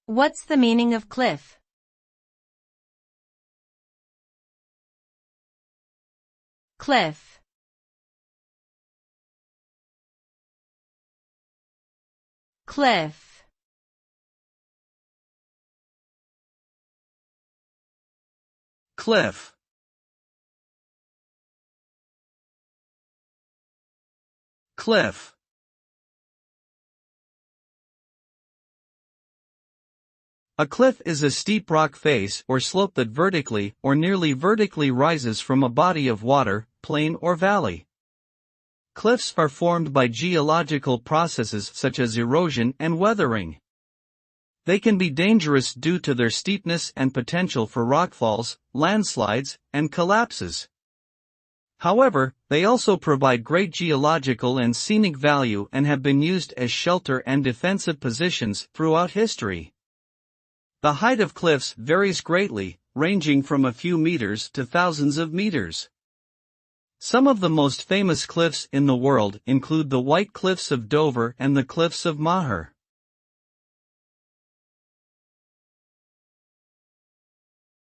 What's the meaning of cliff? Cliff. Cliff. Cliff. Cliff. A cliff is a steep rock face or slope that vertically or nearly vertically rises from a body of water, plain or valley. Cliffs are formed by geological processes such as erosion and weathering. They can be dangerous due to their steepness and potential for rockfalls, landslides, and collapses. However, they also provide great geological and scenic value and have been used as shelter and defensive positions throughout history. The height of cliffs varies greatly, ranging from a few meters to thousands of meters. Some of the most famous cliffs in the world include the White Cliffs of Dover and the Cliffs of Moher.